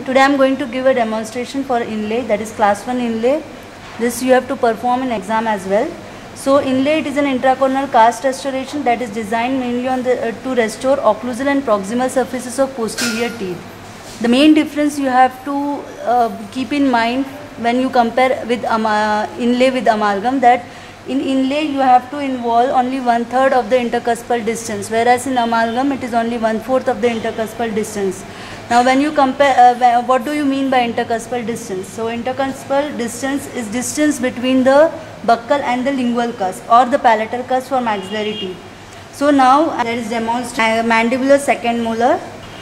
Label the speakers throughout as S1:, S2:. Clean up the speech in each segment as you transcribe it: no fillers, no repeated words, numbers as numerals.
S1: Today I am going to give a demonstration for inlay, that is class 1 inlay. This you have to perform in exam as well. So inlay, it is an intracorneal cast restoration that is designed mainly on to restore occlusal and proximal surfaces of posterior teeth. The main difference you have to keep in mind when you compare with inlay with amalgam, that in inlay you have to involve only 1/3 of the intercuspal distance, whereas in amalgam it is only 1/4 of the intercuspal distance. Now when you compare, what do you mean by intercuspal distance? So intercuspal distance is distance between the buccal and the lingual cusp or the palatal cusp for maxillary teeth. So now there is demonstrated mandibular second molar.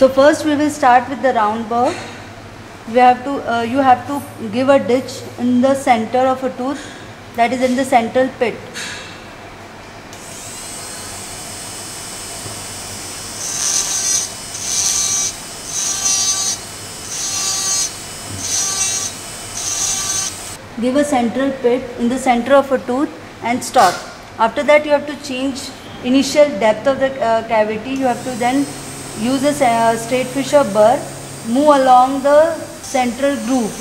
S1: So first we will start with the round burr. You have to give a ditch in the center of a tooth, that is in the central pit. Give a central pit in the center of a tooth and stop. After that you have to change initial depth of the cavity. You have to then use a straight fissure burr, move along the central groove.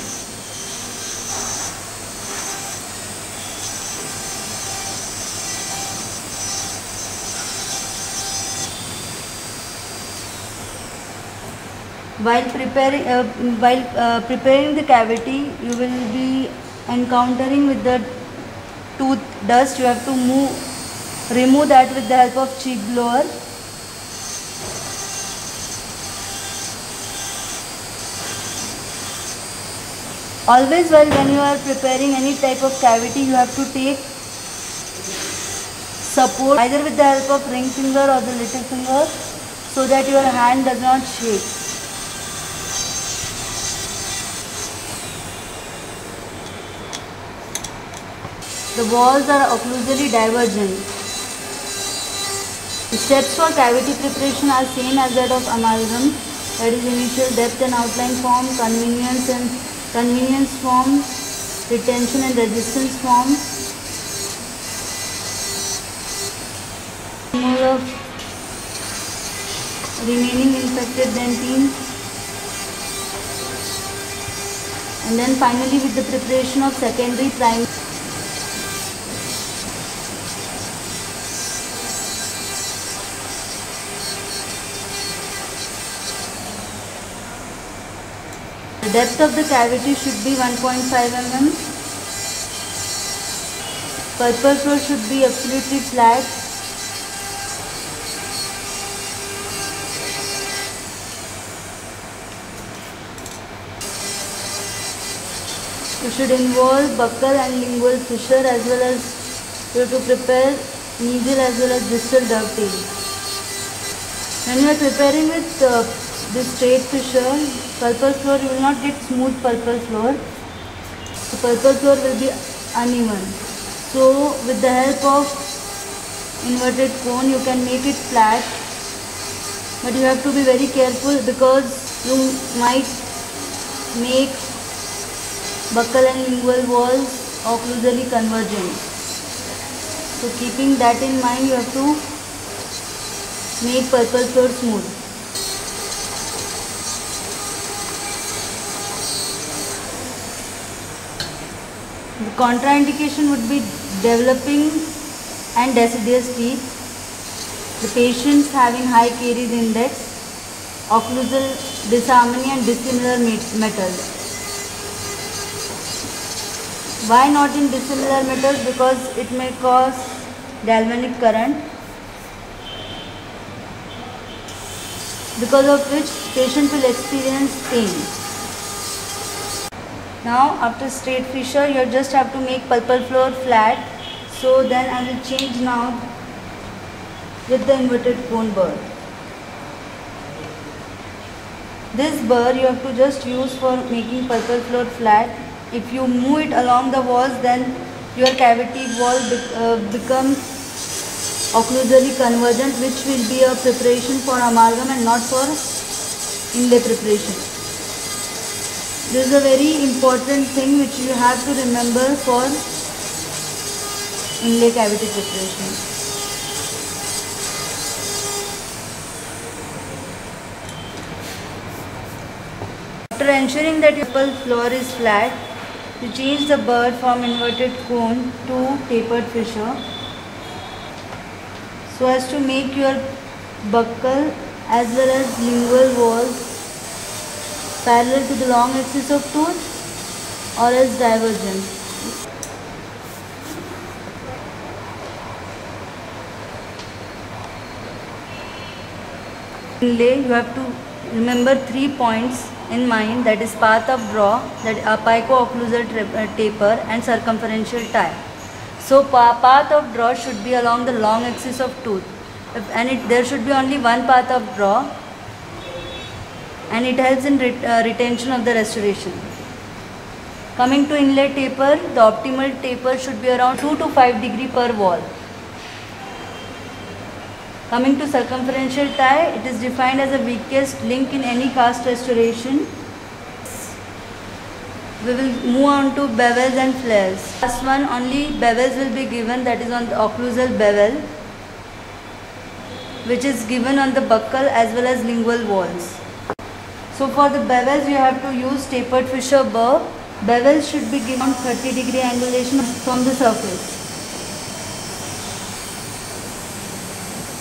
S1: While preparing the cavity, you will be encountering with the tooth dust. You have to remove that with the help of cheek blower. Always when you are preparing any type of cavity, you have to take support either with the help of ring finger or the little finger, so that your hand does not shake. The walls are occlusally divergent. The steps for cavity preparation are same as that of amalgam, that is initial depth and outline form, convenience form, retention and resistance form. Removal of remaining infected dentine, and then finally with the preparation of secondary primary. The depth of the cavity should be 1.5 mm. Pulpal floor should be absolutely flat. You should involve buccal and lingual fissure, as well as you have to prepare mesial as well as distal dovetail. When you are preparing with this straight fissure, pulpal floor, you will not get smooth pulpal floor. The pulpal floor will be uneven. So with the help of inverted cone, you can make it flat, but you have to be very careful because you might make buccal and lingual walls occlusally convergent. So keeping that in mind, you have to make pulpal floor smooth. The contraindication would be developing and deciduous teeth, the patients having high caries index, occlusal disharmony and dissimilar metals. Why not in dissimilar metals? Because it may cause galvanic current, because of which patient will experience pain. Now after straight fissure, you just have to make pulpal floor flat. So then I will change now with the inverted cone burr. This burr you have to just use for making pulpal floor flat. If you move it along the walls, then your cavity wall becomes occlusally convergent, which will be a preparation for amalgam and not for inlay preparation. This is a very important thing which you have to remember for inlay cavity preparation. After ensuring that your floor is flat, you change the bird from inverted cone to tapered fissure so as to make your buccal as well as lingual walls parallel to the long axis of tooth or as divergent. Inlay, you have to remember 3 points in mind, that is path of draw, that apico-occlusal taper and circumferential tie. So path of draw should be along the long axis of tooth, there should be only one path of draw, and it helps in retention of the restoration. Coming to inlay taper, the optimal taper should be around 2 to 5 degree per wall. Coming to circumferential tie, it is defined as the weakest link in any cast restoration. We will move on to bevels and flares. Last one, only bevels will be given, that is on the occlusal bevel, which is given on the buccal as well as lingual walls. So for the bevels, you have to use tapered fissure burr. Bevels should be given 30 degree angulation from the surface.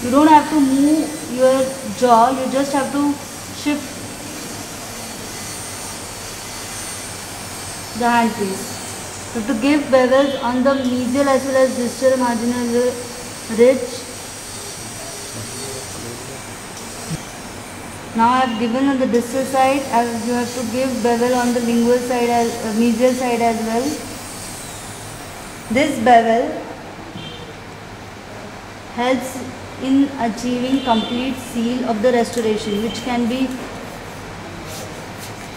S1: You don't have to move your jaw, you just have to shift the handpiece. So to give bevels on the medial as well as distal marginal ridge. Now I have given on the distal side, as you have to give bevel on the lingual side as medial side as well. This bevel helps in achieving complete seal of the restoration, which can be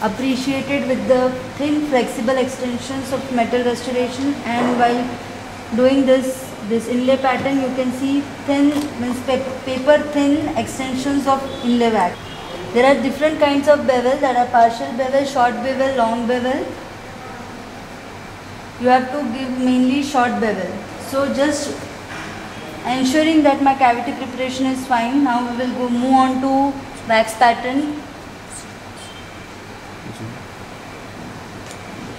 S1: appreciated with the thin flexible extensions of metal restoration. And while doing this inlay pattern, you can see thin, means paper thin extensions of inlay wax. There are different kinds of bevel, that are partial bevel, short bevel, long bevel. You have to give mainly short bevel. So just ensuring that my cavity preparation is fine. Now we will move on to wax pattern.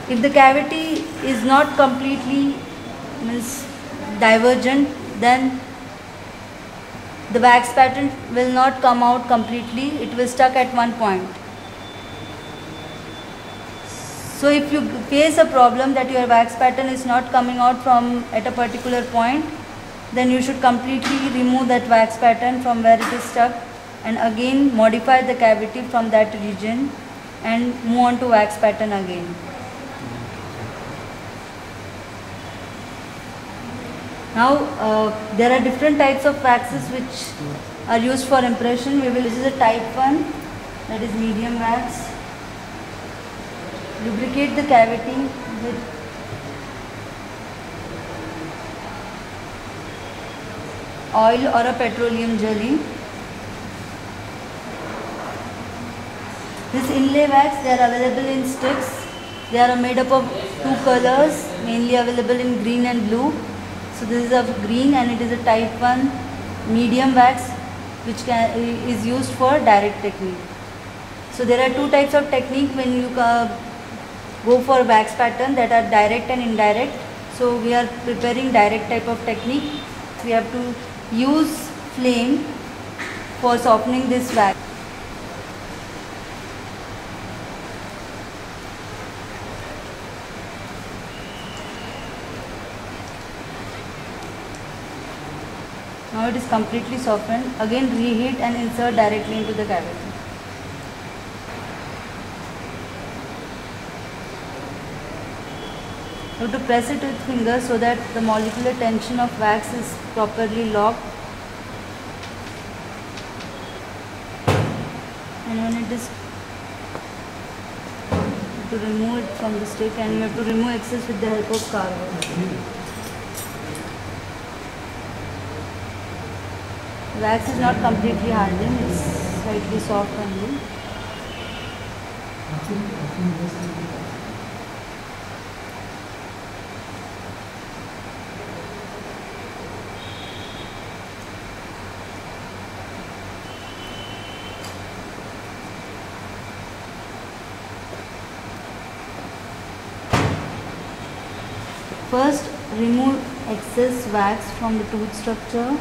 S1: If the cavity is not completely divergent, then the wax pattern will not come out completely, it will stuck at one point. So if you face a problem that your wax pattern is not coming out from at a particular point, then you should completely remove that wax pattern from where it is stuck and again modify the cavity from that region and move on to wax pattern again. Now there are different types of waxes which are used for impression. This is a type 1, that is medium wax. Lubricate the cavity with oil or a petroleum jelly. This inlay wax, they are available in sticks. They are made up of 2 colors, mainly available in green and blue. So this is of green and it is a type 1 medium wax which is used for direct technique. So there are 2 types of technique when you go for wax pattern, that are direct and indirect. So we are preparing direct type of technique. We have to use flame for softening this wax. Now it is completely softened. Again reheat and insert directly into the cavity. You have to press it with fingers so that the molecular tension of wax is properly locked. And when it is, to remove it from the stick, and you have to remove excess with the help of carver. Wax is not completely hardened, it is slightly soft only. First, remove excess wax from the tooth structure.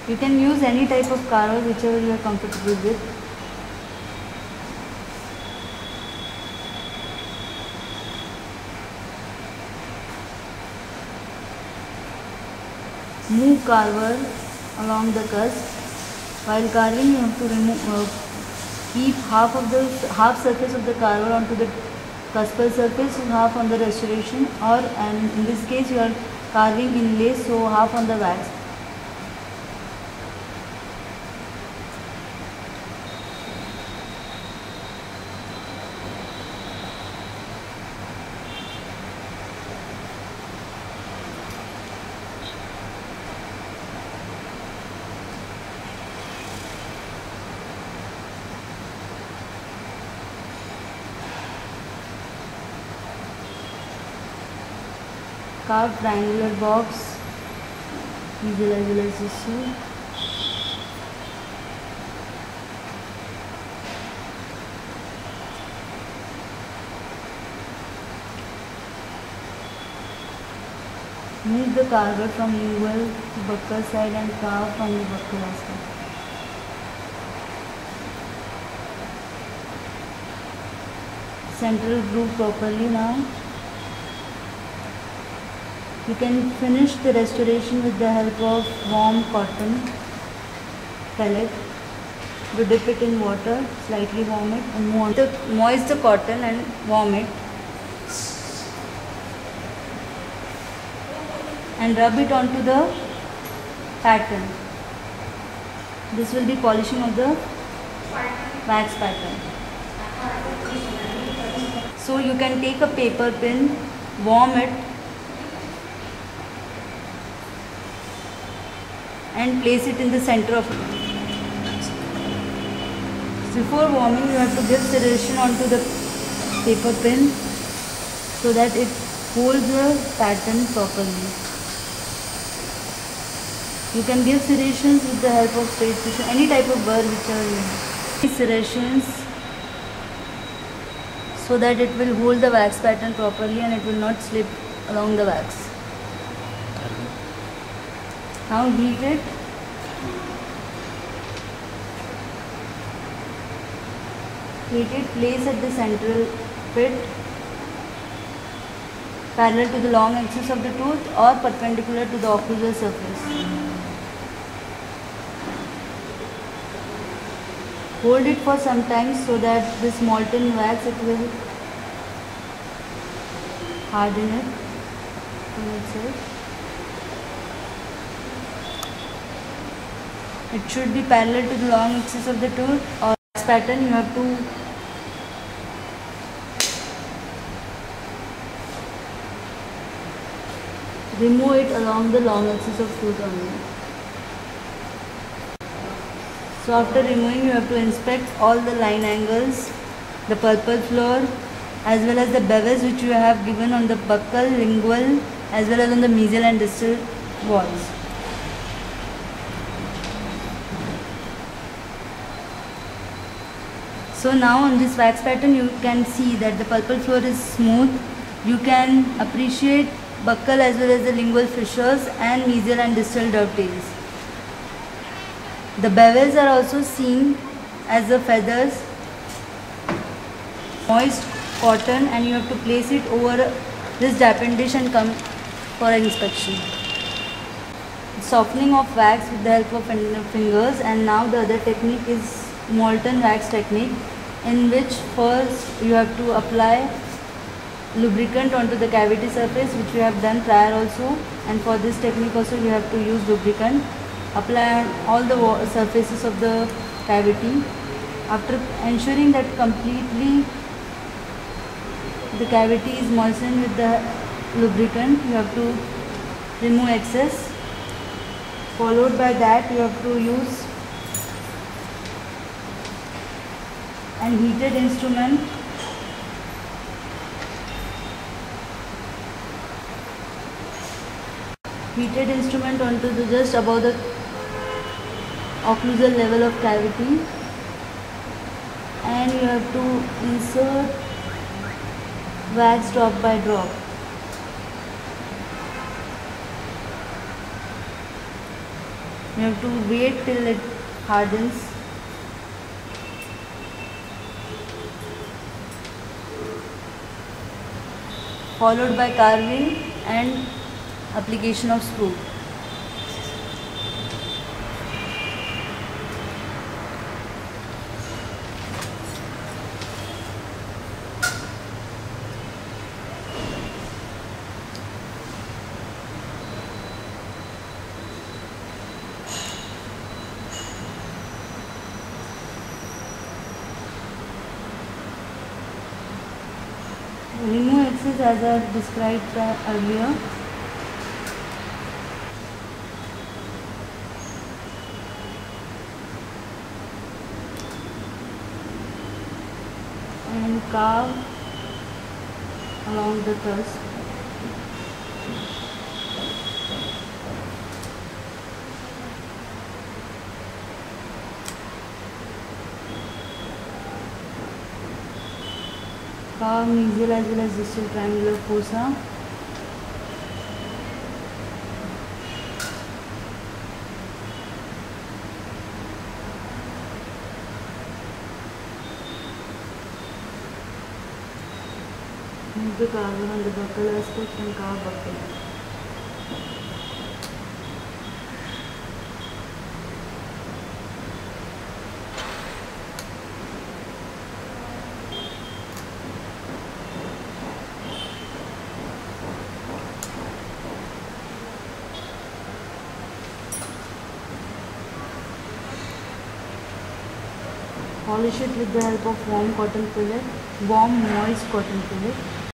S1: You can use any type of carver, whichever you are comfortable with. Move carver along the cusp. While carving, you have to keep half surface of the carver onto the cuspal surface and half on the restoration, and in this case you are carving inlay, so half on the wax. Carve triangular box, visualization. Move the carver from lingual to buccal side and carve from the buccal aspect. Central groove properly now. You can finish the restoration with the help of warm cotton pellet. You dip it in water, slightly warm it and moist the cotton and warm it. And rub it onto the pattern. This will be polishing of the wax pattern. So you can take a paper pin, warm it and place it in the center of it. Before warming, you have to give serration onto the paper pin so that it holds the pattern properly. You can give serrations with the help of straight tissue, any type of burr whichever you have. Serrations so that it will hold the wax pattern properly and it will not slip along the wax. Now heat it. Heat it, place at the central pit parallel to the long axis of the tooth or perpendicular to the occlusal surface. Hold it for some time so that this molten wax, it will harden it from itself. It should be parallel to the long axis of the tooth or wax pattern. You have to remove it along the long axis of tooth only. So after removing, you have to inspect all the line angles, the purple floor as well as the bevels which you have given on the buccal, lingual as well as on the mesial and distal walls. So now on this wax pattern you can see that the purple floor is smooth. You can appreciate buccal as well as the lingual fissures and mesial and distal dovetails. The bevels are also seen as the feathers. Moist cotton, and you have to place it over this dappen dish and come for inspection. Softening of wax with the help of fingers. And now the other technique is molten wax technique, in which first you have to apply lubricant onto the cavity surface, which we have done prior also, and for this technique also you have to use lubricant. Apply on all the surfaces of the cavity. After ensuring that completely the cavity is moistened with the lubricant, you have to remove excess. Followed by that, you have to use an heated instrument onto the just above the occlusal level of cavity, and you have to insert wax drop by drop. You have to wait till it hardens. Followed by carving and application of screw. Remove excess as I described earlier. And carve along the cusp. Carve mesial as well as distal triangular fossa. Move the carving on the buccal aspect and carve buccal. Polish it with the help of warm cotton fillet, warm moist cotton fillet.